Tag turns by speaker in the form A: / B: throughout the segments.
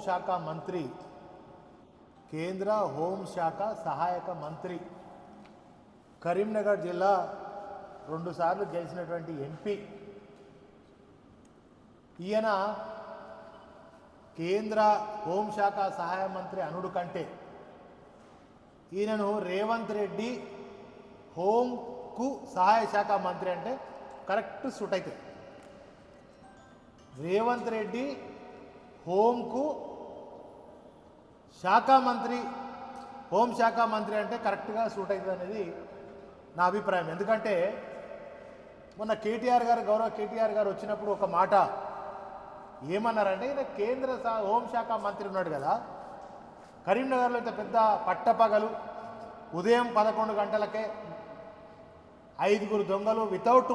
A: హోంశాఖ మంత్రి, కేంద్ర హోంశాఖ సహాయక మంత్రి, కరీంనగర్ జిల్లా 2 సార్లు గెలిచినటువంటి ఎంపీ ఈయన కేంద్ర హోంశాఖ సహాయ మంత్రి అనుడు కంటే ఈయనను రేవంత్ రెడ్డి హోంకు సహాయ శాఖ మంత్రి అంటే కరెక్ట్ సూట్ అవుతుంది. రేవంత్ రెడ్డి హోంకు శాఖ మంత్రి, హోంశాఖ మంత్రి అంటే కరెక్ట్గా సూట్ అవుతుంది అనేది నా అభిప్రాయం. ఎందుకంటే మొన్న కేటీఆర్ గారు, గౌరవ కేటీఆర్ గారు వచ్చినప్పుడు ఒక మాట ఏమన్నారంటే, ఈయన కేంద్ర హోంశాఖ మంత్రి ఉన్నాడు కదా, కరీంనగర్లో అయితే పెద్ద పట్టపగలు ఉదయం 11 గంటలకే 5 దొంగలు వితౌట్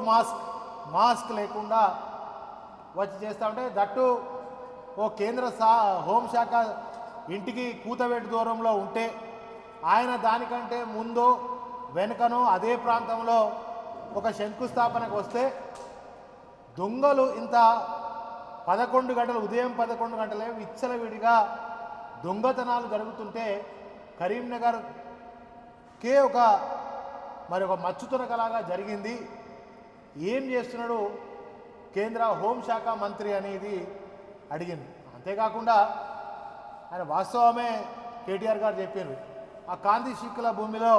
A: మాస్క్ లేకుండా వచ్చి చేస్తూ ఉంటే, దట్టు ఓ కేంద్ర హోంశాఖ ఇంటికి కూతవేటు దూరంలో ఉంటే ఆయన దానికంటే ముందు వెనుకను అదే ప్రాంతంలో ఒక శంకుస్థాపనకు వస్తే దొంగలు ఇంత 11 గంటలు, ఉదయం 11 గంటలే విచ్చలవిడిగా దొంగతనాలు జరుగుతుంటే కరీంనగర్కే ఒక మచ్చుతునకలాగా జరిగింది. ఏం చేస్తున్నాడు కేంద్ర హోంశాఖ మంత్రి అనేది అడిగింది. అంతేకాకుండా ఆయన వాస్తవమే కేటీఆర్ గారు చెప్పారు, ఆ కాంతి శిక్కుల భూమిలో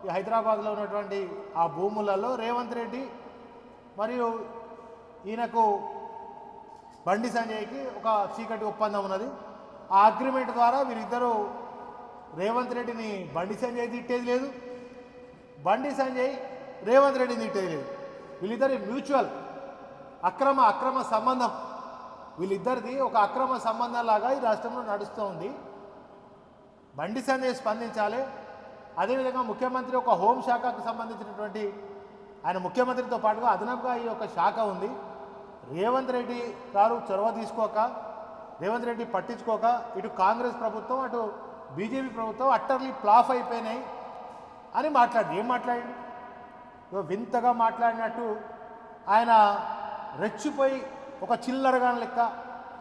A: ఈ హైదరాబాద్లో ఉన్నటువంటి ఆ భూములలో రేవంత్ రెడ్డి మరియు ఈయనకు బండి సంజయ్కి ఒక చీకటి ఒప్పందం ఉన్నది. ఆ అగ్రిమెంట్ ద్వారా వీరిద్దరూ రేవంత్ రెడ్డిని బండి సంజయ్ తిట్టేది లేదు, బండి సంజయ్ రేవంత్ రెడ్డిని తిట్టేది లేదు. వీళ్ళిద్దరి మ్యూచువల్ అక్రమ సంబంధం, వీళ్ళిద్దరిది ఒక అక్రమ సంబంధం లాగా ఈ రాష్ట్రంలో నడుస్తూ ఉంది. బండి సంజయ్ స్పందించాలి. అదేవిధంగా ముఖ్యమంత్రి ఒక హోంశాఖకు సంబంధించినటువంటి ఆయన ముఖ్యమంత్రితో పాటుగా అదనంగా ఈ యొక్క శాఖ ఉంది. రేవంత్ రెడ్డి గారు చొరవ తీసుకోక, రేవంత్ రెడ్డి పట్టించుకోక, ఇటు కాంగ్రెస్ ప్రభుత్వం అటు బీజేపీ ప్రభుత్వం అట్టర్లీ ఫ్లాప్ అయిపోయినాయి అని మాట్లాడి ఏం మాట్లాడి వింతగా మాట్లాడినట్టు ఆయన రెచ్చిపోయి ఒక చిల్లరగాని లెక్క,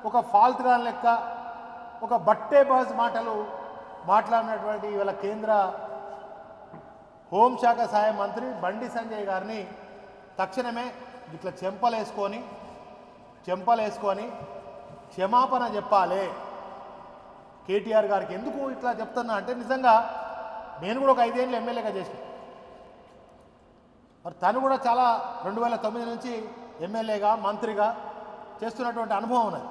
A: ఒక ఫాల్త్ గాని లెక్క, ఒక బట్టేబాజ్ మాటలు మాట్లాడినటువంటి ఇవాళ కేంద్ర హోంశాఖ సహాయ మంత్రి బండి సంజయ్ గారిని తక్షణమే ఇట్లా చెంపలేసుకొని క్షమాపణ చెప్పాలి కేటీఆర్ గారికి. ఎందుకు ఇట్లా చెప్తున్నా అంటే, నిజంగా నేను కూడా ఒక 5 ఏళ్ళు ఎమ్మెల్యేగా చేసిన, మరి తను కూడా చాలా 2009 నుంచి ఎమ్మెల్యేగా మంత్రిగా చేస్తున్నటువంటి అనుభవం ఉన్నది.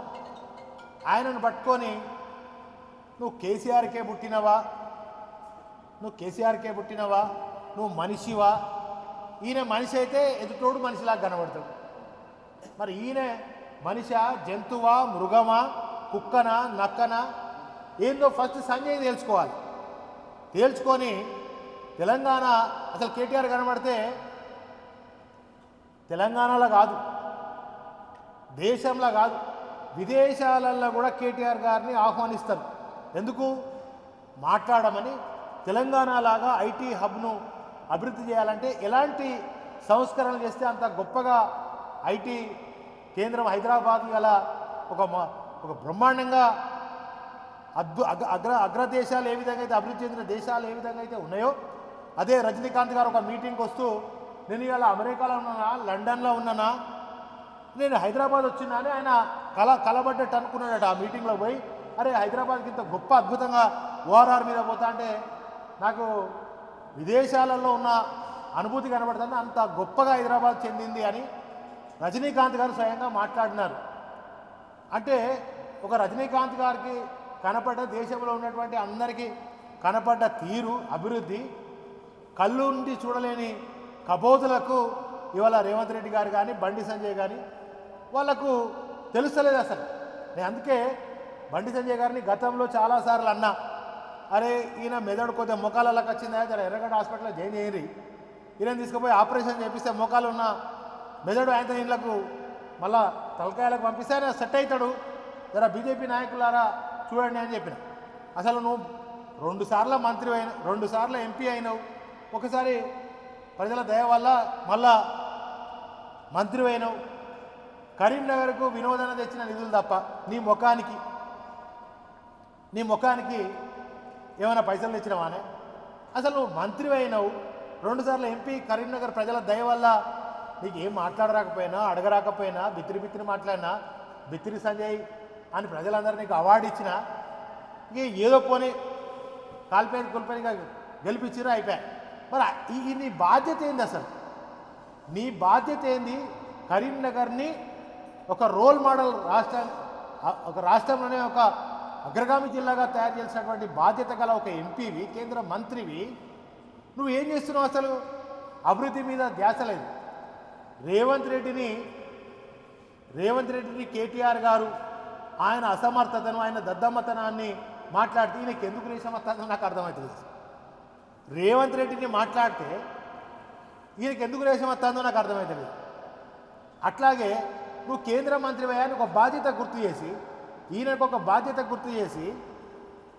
A: ఆయనను పట్టుకొని నువ్వు కేసీఆర్కే పుట్టినవా, నువ్వు మనిషివా, ఈయన మనిషి అయితే ఎదుటోడు మనిషిలాగా కనబడతాడు. మరి ఈయన మనిషా, జంతువా, మృగమా, కుక్కనా, నక్కనా ఏందో ఫస్ట్ సంజయ్ తేల్చుకొని తెలంగాణ అసలు కేటీఆర్ కనబడితే తెలంగాణలో కాదు, దేశంలో కాదు, విదేశాలలో కూడా కేటీఆర్ గారిని ఆహ్వానిస్తారు. ఎందుకు? మాట్లాడమని. తెలంగాణ లాగా ఐటీ హబ్ను అభివృద్ధి చేయాలంటే ఎలాంటి సంస్కరణలు చేస్తే అంత గొప్పగా ఐటీ కేంద్రం హైదరాబాద్ గల ఒక బ్రహ్మాండంగా అగ్రదేశాలు ఏ విధంగా అయితే అభివృద్ధి చెందిన దేశాలు ఏ విధంగా అయితే ఉన్నాయో, అదే రజనీకాంత్ గారు ఒక మీటింగ్కి వస్తూ, నేను ఇవాళ అమెరికాలో ఉన్నానా, లండన్లో ఉన్నానా, నేను హైదరాబాద్ వచ్చినా అని ఆయన కలబడ్డట్టు అనుకున్నాడట. ఆ మీటింగ్లో పోయి, అరే హైదరాబాద్కి ఇంత గొప్ప అద్భుతంగా ఓఆర్ఆర్ మీద పోతా అంటే నాకు విదేశాలలో ఉన్న అనుభూతి కనబడుతుంది, అంత గొప్పగా హైదరాబాద్ చెందింది అని రజనీకాంత్ గారు స్వయంగా మాట్లాడినారు. అంటే ఒక రజనీకాంత్ గారికి కనపడ్డ, దేశంలో ఉన్నటువంటి అందరికీ కనపడ్డ తీరు, అభివృద్ధి కళ్ళు ఉండి చూడలేని కబోదులకు ఇవాళ రేవంత్ రెడ్డి గారు కానీ బండి సంజయ్ కానీ వాళ్ళకు తెలుస్తలేదు అసలు. నేను అందుకే బండి సంజయ్ గారిని గతంలో చాలాసార్లు అన్నా, అరే ఈయన మెదడు కొద్దిగా మొఖాలకి వచ్చిందా, జర ఎర్రగడ్డ హాస్పిటల్లో జాయిన్ చేయరి, ఈయన తీసుకుపోయి ఆపరేషన్ చేపిస్తే మోకాలు ఉన్న మెదడు ఆయన ఇళ్లకు మళ్ళా తలకాయలకు పంపిస్తే ఆయన సెట్ అవుతాడు, జర బీజేపీ నాయకులారా చూడండి అని చెప్పిన. అసలు నువ్వు 2 సార్లు మంత్రి అయిన, 2 సార్లు ఎంపీ అయినావు, ఒకసారి ప్రజల దయ వల్ల మళ్ళా మంత్రి అయినావు, కరీంనగర్కు వినోదన తెచ్చిన నిధులు తప్ప నీ ముఖానికి నీ ముఖానికి ఏమైనా పైసలు తెచ్చినవానే? అసలు నువ్వు మంత్రి అయినావు, 2 సార్లు ఎంపీ, కరీంనగర్ ప్రజల దయ వల్ల నీకు ఏం మాట్లాడరాకపోయినా అడగరాకపోయినా బిత్తిరి బిత్తిరి మాట్లాడినా బిత్తిరి సంజయ్ అని ప్రజలందరూ నీకు అవార్డు ఇచ్చినా ఇక ఏదో పోనీ కాల్పేని కుల్పేనిగా గెలిపించినా అయిపోయా. మరి ఈ నీ బాధ్యత ఏంది? అసలు నీ బాధ్యత ఏంది? కరీంనగర్ని ఒక రోల్ మోడల్ రాష్ట్రంలోనే ఒక అగ్రగామి జిల్లాగా తయారు చేసినటువంటి బాధ్యత గల ఒక ఎంపీవి, కేంద్ర మంత్రివి, నువ్వు ఏం చేస్తున్నావు? అసలు అభివృద్ధి మీద ధ్యాస లేదు. రేవంత్ రెడ్డిని కేటీఆర్ గారు ఆయన అసమర్థతను, ఆయన దద్దమ్మతనాన్ని మాట్లాడితే ఈయనకి ఎందుకు రేషం వస్తుందో నాకు అర్థమవుతుంది. రేవంత్ రెడ్డిని మాట్లాడితే ఈయనకి ఎందుకు రేషం వస్తుందో నాకు అర్థమవుతుంది. అట్లాగే నువ్వు కేంద్ర మంత్రివయ్యా, నువ్వు ఒక బాధ్యత గుర్తు చేసి, ఈయనకు ఒక బాధ్యత గుర్తు చేసి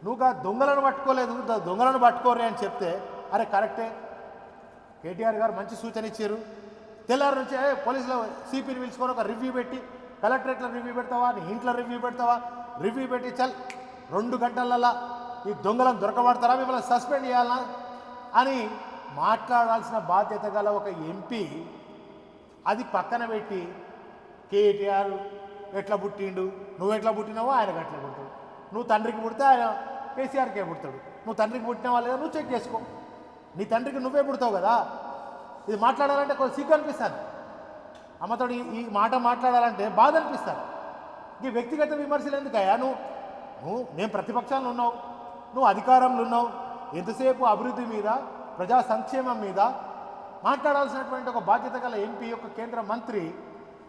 A: నువ్వు ఆ దొంగలను పట్టుకోలేదు, దొంగలను పట్టుకోరే అని చెప్తే అరే కరెక్టే, కేటీఆర్ గారు మంచి సూచన ఇచ్చారు. తెల్లారి నుంచి పోలీసులో సిపిని పిలుచుకొని ఒక రివ్యూ పెట్టి, కలెక్టరేట్లో రివ్యూ పెడతావా, నీ ఇంట్లో రివ్యూ పెడతావా, రివ్యూ పెట్టి చల్ 2 గంటలల్లా ఈ దొంగలను దొరకబడతారా, మిమ్మల్ని సస్పెండ్ చేయాలనా అని మాట్లాడాల్సిన బాధ్యత గల ఒక ఎంపీ అది పక్కన పెట్టి కేటీఆర్ ఎట్లా పుట్టిండు, నువ్వు ఎట్లా పుట్టినావో ఆయనకు అట్లా పుడతాడు, నువ్వు తండ్రికి పుడితే ఆయన కేసీఆర్కే పుడతాడు, నువ్వు తండ్రికి పుట్టినావా లేదా నువ్వు చెక్ చేసుకో, నీ తండ్రికి నువ్వే పుడతావు కదా. ఇది మాట్లాడాలంటే కొంచెం సిగ్గు అనిపిస్తాను, అమ్మతో ఈ మాట మాట్లాడాలంటే బాధ అనిపిస్తాను. ఈ వ్యక్తిగత విమర్శలు ఎందుకయ్యా? నువ్వు నేను ప్రతిపక్షాలు ఉన్నావు, నువ్వు అధికారంలో ఉన్నావు, ఎంతసేపు అభివృద్ధి మీద, ప్రజా సంక్షేమం మీద మాట్లాడాల్సినటువంటి ఒక బాధ్యత గల ఎంపీ, ఒక కేంద్ర మంత్రి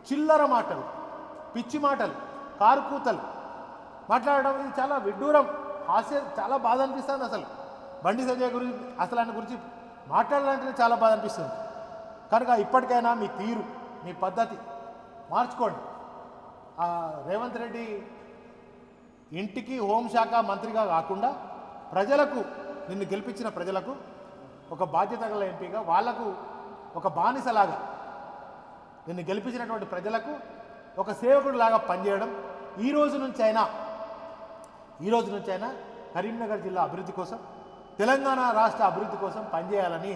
A: చిల్లర మాటలు, పిచ్చి మాటలు, కారు కూతలు మాట్లాడడం ఇది చాలా విడ్డూరం, హాస్యం, చాలా బాధ అనిపిస్తుంది. అసలు బండి సంజయ్ గురించి అసలు ఆయన గురించి మాట్లాడాలంటే చాలా బాధ అనిపిస్తుంది. కనుక ఇప్పటికైనా మీ తీరు, మీ పద్ధతి మార్చుకోండి. రేవంత్ రెడ్డి ఇంటికి హోంశాఖ మంత్రిగా కాకుండా ప్రజలకు, నిన్ను గెలిపించిన ప్రజలకు ఒక బాధ్యత గల ఎంపీగా, వాళ్లకు ఒక బానిసలాగా, నిన్ను గెలిపించినటువంటి ప్రజలకు ఒక సేవకుడిలాగా పనిచేయడం, ఈ రోజు నుంచైనా కరీంనగర్ జిల్లా అభివృద్ధి కోసం, తెలంగాణ రాష్ట్ర అభివృద్ధి కోసం పనిచేయాలని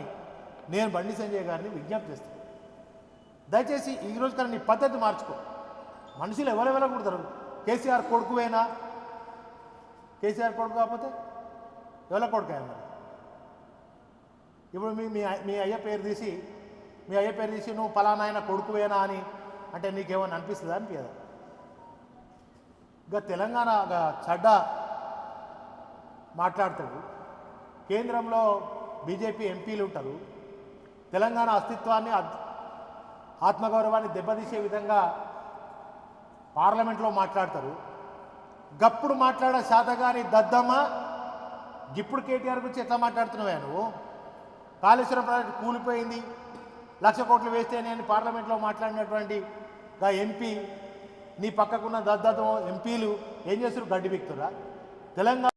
A: నేను బండి సంజయ్ గారిని విజ్ఞప్తి చేస్తాను. దయచేసి ఈ రోజు కన్నా నీ పద్ధతి మార్చుకో. మనుషులు ఎవరెవరో కుడతారు. కేసీఆర్ కొడుకువేనా? కేసీఆర్ కొడుకు కాకపోతే ఎవరి కొడుకు అన్నారు? ఇప్పుడు మీ అయ్య పేరు తీసి నువ్వు ఫలానా ఆయన కొడుకువేనా అని అంటే నీకేమన్నా అనిపిస్తుందా? అనిపించదా? ఇంకా తెలంగాణ చెడ్డ మాట్లాడతాడు, కేంద్రంలో బీజేపీ ఎంపీలు ఉంటారు, తెలంగాణ అస్తిత్వాన్ని, ఆత్మగౌరవాన్ని దెబ్బతీసే విధంగా పార్లమెంట్లో మాట్లాడతారు. గప్పుడు మాట్లాడే శాతగాని దద్దమ్మ ఇప్పుడు కేటీఆర్ గురించి ఎట్లా మాట్లాడుతున్నావా నువ్వు? కాళేశ్వరం ప్రాజెక్టు కూలిపోయింది, 1,00,000 కోట్లు వేస్తే నేను పార్లమెంట్లో మాట్లాడినటువంటి ఎంపీ, నీ పక్కకున్న దద్దతో ఎంపీలు ఏం చేస్తారు? గడ్డి బిక్తురా? తెలంగాణ